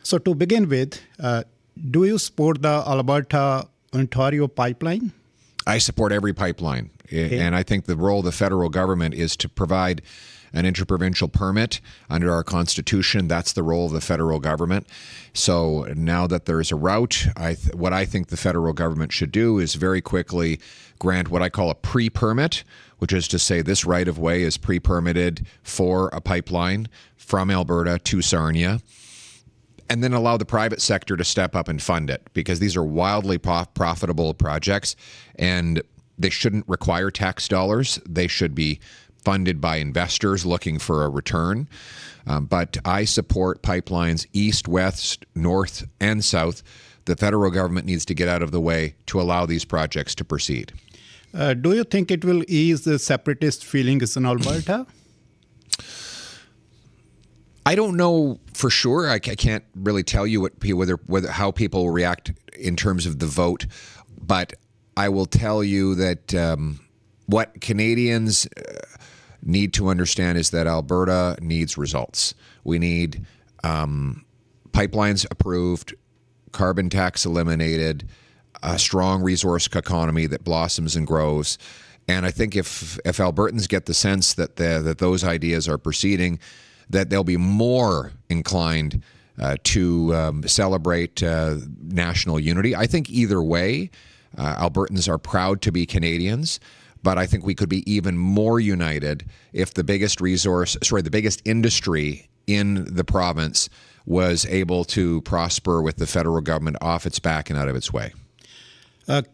So to begin with, do you support the Alberta-Ontario pipeline? I support every pipeline. Okay. And I think the role of the federal government is to provide an interprovincial permit under our Constitution. That's the role of the federal government. So now that there's a route, what I think the federal government should do is very quickly grant what I call a pre-permit, which is to say this right-of-way is pre-permitted for a pipeline from Alberta to Sarnia, and then allow the private sector to step up and fund it, because these are wildly profitable projects, and they shouldn't require tax dollars. They should be funded by investors looking for a return. But I support pipelines east, west, north, and south. The federal government needs to get out of the way to allow these projects to proceed. Do you think it will ease the separatist feelings in Alberta? I don't know for sure. I can't really tell you how people will react in terms of the vote, but I will tell you that what Canadians need to understand is that Alberta needs results. We need pipelines approved, carbon tax eliminated, a strong resource economy that blossoms and grows. And I think if Albertans get the sense that those ideas are proceeding, that they'll be more inclined to celebrate national unity. I think either way, Albertans are proud to be Canadians, but I think we could be even more united if the biggest industry in the province was able to prosper with the federal government off its back and out of its way.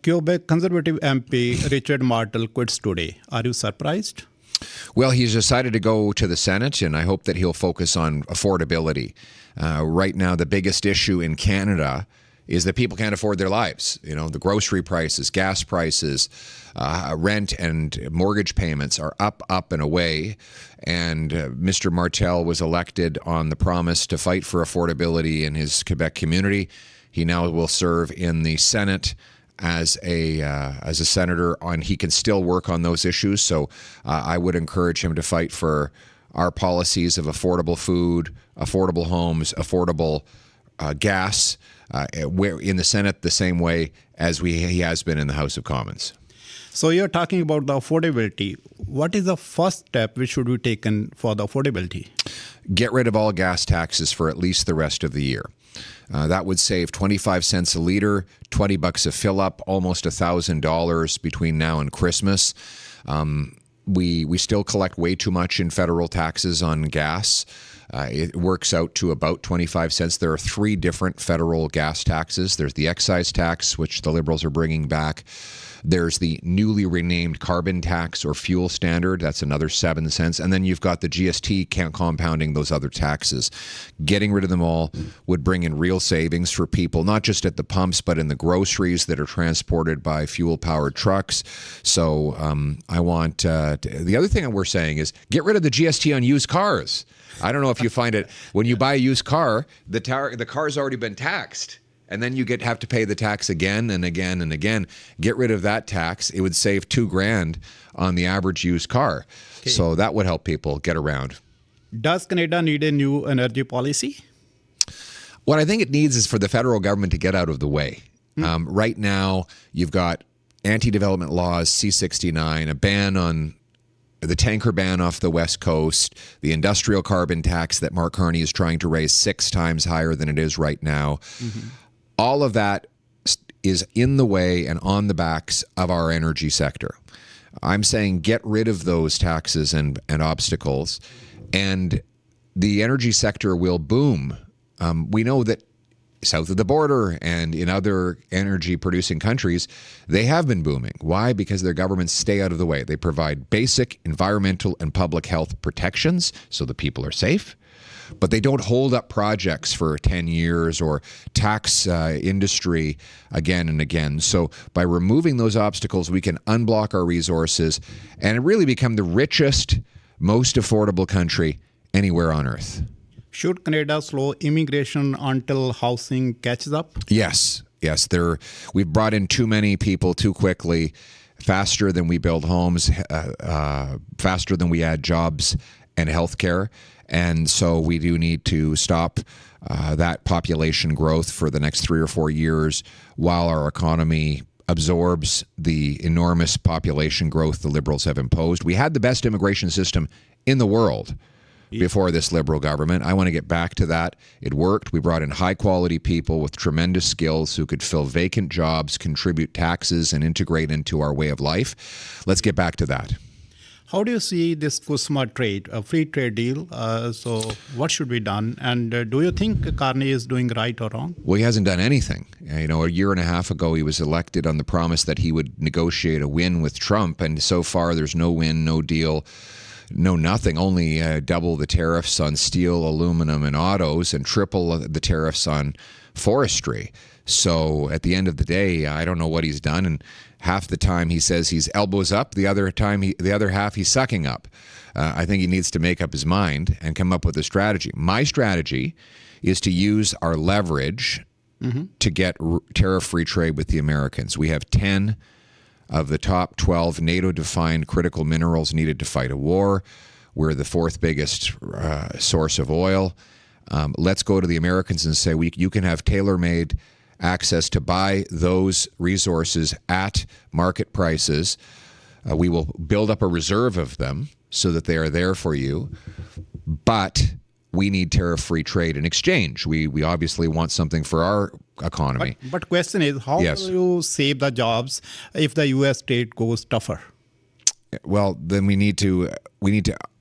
Quebec Conservative MP Richard Martel quits today. Are you surprised? Well, he's decided to go to the Senate, and I hope that he'll focus on affordability. Right now, the biggest issue in Canada is that people can't afford their lives. You know, the grocery prices, gas prices, rent and mortgage payments are up and away. And Mr. Martel was elected on the promise to fight for affordability in his Quebec community. He now will serve in the Senate as a senator, and he can still work on those issues. So I would encourage him to fight for our policies of affordable food, affordable homes, affordable gas, where in the Senate the same way as he has been in the House of Commons. So you're talking about the affordability. What is the first step which should be taken for the affordability? Get rid of all gas taxes for at least the rest of the year. That would save 25 cents a liter, $20 a fill-up, almost $1,000 between now and Christmas. We still collect way too much in federal taxes on gas. It works out to about 25 cents. There are 3 different federal gas taxes. There's the excise tax, which the Liberals are bringing back. There's the newly renamed carbon tax or fuel standard. That's another 7 cents. And then you've got the GST compounding those other taxes. Getting rid of them all would bring in real savings for people, not just at the pumps, but in the groceries that are transported by fuel-powered trucks. So I want the other thing we're saying is get rid of the GST on used cars. I don't know if you find it, when you buy a used car, the car's already been taxed. And then you have to pay the tax again and again and again. Get rid of that tax. It would save $2,000 on the average used car. Okay. So that would help people get around. Does Canada need a new energy policy? What I think it needs is for the federal government to get out of the way. Right now, you've got anti-development laws, C-69, a ban on the tanker ban off the West Coast, the industrial carbon tax that Mark Carney is trying to raise 6 times higher than it is right now. Mm-hmm. All of that is in the way and on the backs of our energy sector. I'm saying get rid of those taxes and obstacles, and the energy sector will boom. We know that south of the border and in other energy-producing countries, they have been booming. Why? Because their governments stay out of the way. They provide basic environmental and public health protections so the people are safe, but they don't hold up projects for 10 years or tax industry again and again. So by removing those obstacles, we can unblock our resources and really become the richest, most affordable country anywhere on earth. Should Canada slow immigration until housing catches up? Yes. We've brought in too many people too quickly, faster than we build homes, faster than we add jobs. and healthcare. And so we do need to stop that population growth for the next 3 or 4 years while our economy absorbs the enormous population growth the Liberals have imposed. We had the best immigration system in the world before this Liberal government. I want to get back to that. It worked. We brought in high-quality people with tremendous skills who could fill vacant jobs, contribute taxes, and integrate into our way of life. Let's get back to that. How do you see this CUSMA trade, a free trade deal? So what should be done? And do you think Carney is doing right or wrong? Well, he hasn't done anything. You know, a year and a half ago, he was elected on the promise that he would negotiate a win with Trump. And so far, there's no win, no deal, no nothing, only double the tariffs on steel, aluminum, and autos, and triple the tariffs on forestry. So at the end of the day, I don't know what he's done. And half the time he says he's elbows up, the other half he's sucking up. I think he needs to make up his mind and come up with a strategy. My strategy is to use our leverage to get tariff-free trade with the Americans. We have 10 of the top 12 NATO-defined critical minerals needed to fight a war. We're the 4th biggest source of oil. Let's go to the Americans and say, you can have tailor-made access to buy those resources at market prices. We will build up a reserve of them so that they are there for you. But we need tariff-free trade in exchange. We obviously want something for our economy. But question is, how will you save the jobs if the U.S. trade goes tougher? Well, then we need to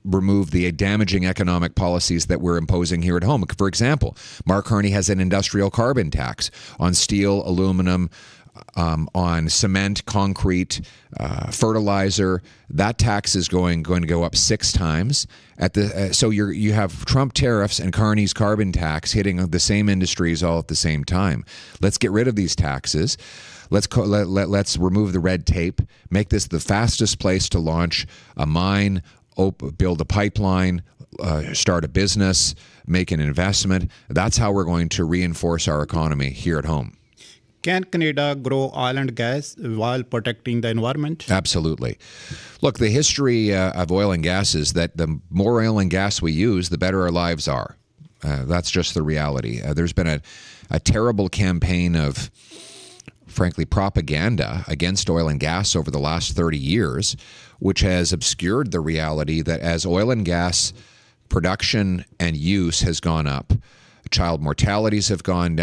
remove the damaging economic policies that we're imposing here at home. For example, Mark Carney has an industrial carbon tax on steel, aluminum, on cement, concrete, fertilizer. That tax is going to go up 6 times. So you have Trump tariffs and Carney's carbon tax hitting the same industries all at the same time. Let's get rid of these taxes. Let's remove the red tape. Make this the fastest place to launch a mine, build a pipeline, start a business, make an investment. That's how we're going to reinforce our economy here at home. Can Canada grow oil and gas while protecting the environment? Absolutely. Look, the history of oil and gas is that the more oil and gas we use, the better our lives are. That's just the reality. There's been a terrible campaign of, frankly, propaganda against oil and gas over the last 30 years, which has obscured the reality that as oil and gas production and use has gone up, child mortalities have gone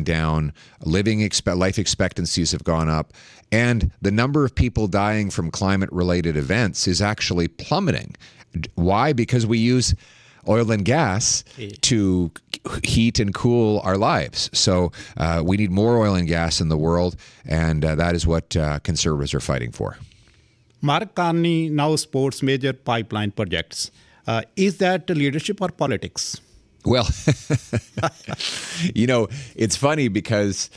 down, life expectancies have gone up, and the number of people dying from climate-related events is actually plummeting. Why? Because we use oil and gas to heat and cool our lives. So we need more oil and gas in the world, and that is what conservatives are fighting for. Mark Carney now supports major pipeline projects. Is that leadership or politics? Well, you know, it's funny because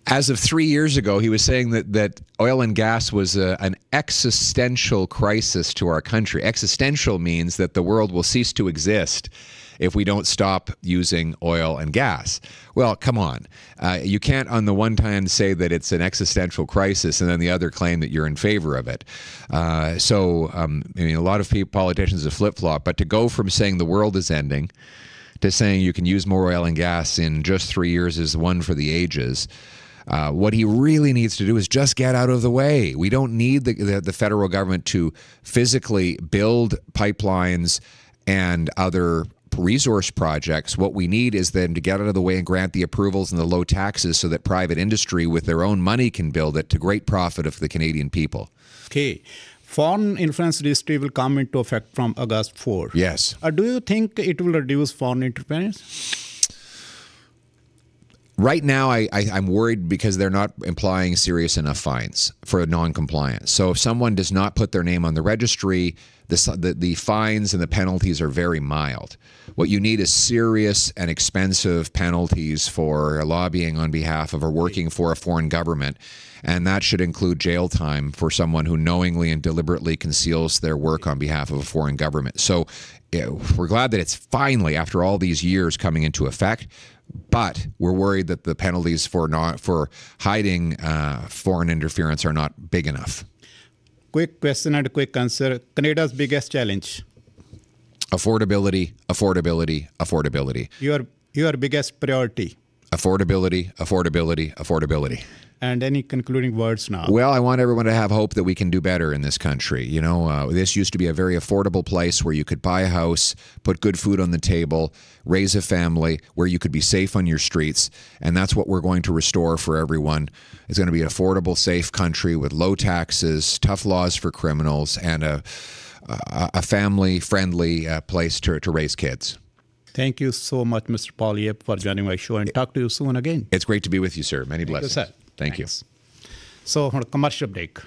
as of 3 years ago, he was saying that oil and gas was an existential crisis to our country. Existential means that the world will cease to exist if we don't stop using oil and gas. Well, come on. You can't on the one hand say that it's an existential crisis and then the other claim that you're in favor of it. I mean, a lot of politicians have flip-flopped, but to go from saying the world is ending to saying you can use more oil and gas in just 3 years is one for the ages. What he really needs to do is just get out of the way. We don't need the federal government to physically build pipelines and other resource projects. What we need is them to get out of the way and grant the approvals and the low taxes so that private industry with their own money can build it to great profit of the Canadian people. Okay. Foreign influence registry will come into effect from August 4. Yes. Do you think it will reduce foreign interference? Right now, I'm worried because they're not implying serious enough fines for non-compliance. So if someone does not put their name on the registry, the fines and the penalties are very mild. What you need is serious and expensive penalties for lobbying on behalf of or working for a foreign government. And that should include jail time for someone who knowingly and deliberately conceals their work on behalf of a foreign government. So we're glad that it's finally, after all these years, coming into effect. But we're worried that the penalties for hiding foreign interference are not big enough. Quick question and quick answer. Canada's biggest challenge? Affordability, affordability, affordability. Your biggest priority. Affordability, affordability, affordability. And any concluding words now? Well, I want everyone to have hope that we can do better in this country. You know, this used to be a very affordable place where you could buy a house, put good food on the table, raise a family, where you could be safe on your streets. And that's what we're going to restore for everyone. It's going to be an affordable, safe country with low taxes, tough laws for criminals, and a family-friendly place to raise kids. Thank you so much, Mr. Poilievre, for joining my show, and talk to you soon again. It's great to be with you, sir. Many blessings. Thank you. Thank you. So, commercial break.